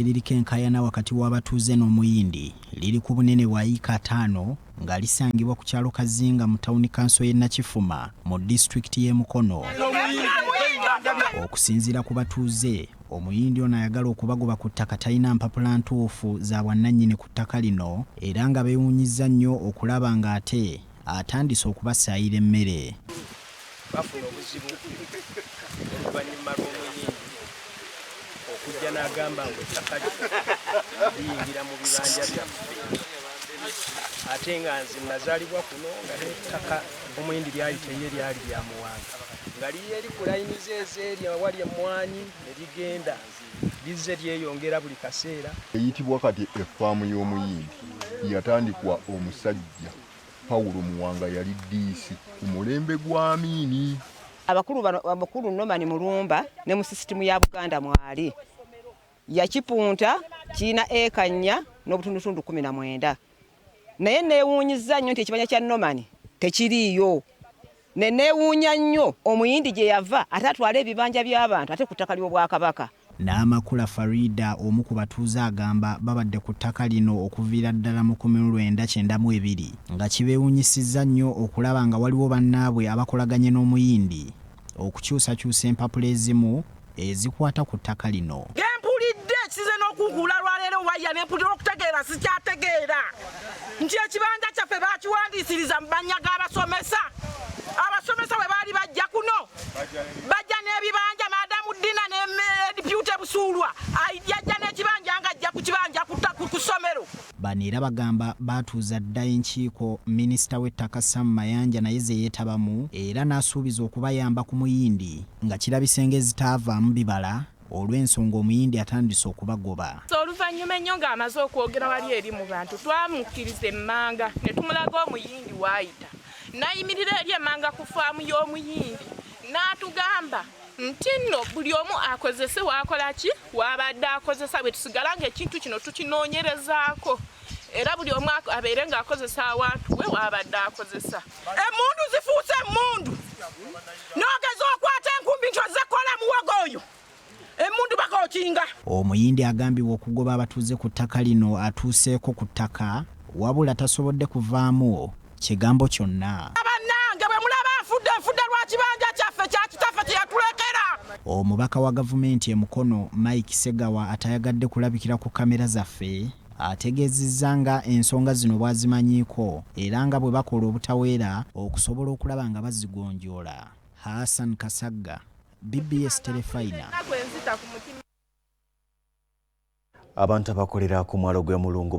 Liriko enkayana wakati w'abatuuze n'Omuyindi liri ku bunene bwa eka 5 nga lisangibwa ku kyalo Kazinga mu tawuni kanso y'e Nakifuma mu disitulikiti y'e Mukono. Okusinziira ku batuuze, Omuyindi ono ayagala okubagoba ku ttaka talina mpapula ntuufu za bwannannyini ku ttaka lino era nga beewuunyizza nnyo okulaba ng'ate atandise okubasaayira emmere. Bafuna obuzibu oluvannyuma lw'Omuyindi okujja n'agamba ngu ettaka liyingira mu bibanja byaffe ate nga nze nazaalibwa kuno nga n'ettaka Omuyindi lyali lyali lya Muwanga nga liri eri ku layini zeeri awali emmwanyi ne ligenda lizze lyeyongera buli kaseera. Eyitibwa kati effaamu y'Omuyindi yatandikwa omusajja Pawulo Muwanga yali diisi ku mulembe gwa Amiini. Abakulu Nomani Mulumba ne mu sisitimu ya Buganda mwali yakipunta kiina eka 4 n'obutundutundu 19 naye neewuunyiza nnyo nti ekibanja kya Nomani tekiriiyo. Ne neewuunya nnyo Omuyindi gye yava ate atwala ebibanja by'abantu ate ku ttaka ly'Obwakabaka. N'amakula Farida omu ku batuuze agamba babadde ku ttaka lino okuviira ddala mu 1992 nga kibeewuunyisizza nnyo okulaba nga waliwo bannaabwe abakolaganye n'Omuyindi okukyusakyusa empapula ezimu ezikwata ku ttaka lino. Gempulidde kize n'okunkula lwaleero waya nempulira okutegeera sikyategeera nti ekibanja kyaffe baakiwandiisiriza mu bannya g'abasomesa. Abasomesa bwe baali bajja kuno bajja n'ebibanja Madamu Dina ne Deputy Busulwa yajja n'ekibanja ng'ajja ku kibanja ku ssomero. Bano era bagamba baatuuza dda enkiiko minisita w'ettaka Sam Mayanja naye ze yeetabamu era n'asuubiza okubayamba ku Muyindi nga kirabise ng'ezitaavaamu bibala olw'ensonga Omuyindi atandise okubagoba. Oluvannyuma ennyo ng'amaze okwogera wali eri mu bantu twamukkiriza emmanga ne tumulaga Omuyindi w'ayita. Nayimirira eri emmanga ku faamu y'Omuyindi n'atugamba nti nno buli omu akozese waakola ki wabadde akozesa bwe tusigala ng'ekintu kino tukinoonyerezaako era buli omu abeere ng'akozesa awantu we wabadde akozesa. Emmundu zifuuse emmundu n'ogeza okwata enkumbi nti ozzekola muwogo oyo emmundu bakookinga. Omuyindi agambibwa okugoba abatuuze ku ttaka lino atuuseeko ku ttaka wabula tasobodde kuvaamu kigambo kyonna. Abannange bwe mulaba nfudde lwa kibanja kyaffe kya kitaffe kye yatulekera. Omubaka wa gavumenti e Mukono Mike Segawa atayagadde kulabikira ku kamera zaffe ategeezezza nga ensonga zino bwazimanyiiko era nga bwe bakola obutaweera okusobola okulaba nga bazigonjoola. Hassan Kasagga, BBS Terefayina. Abantu abakolera ku mwalo gw'e Mulungu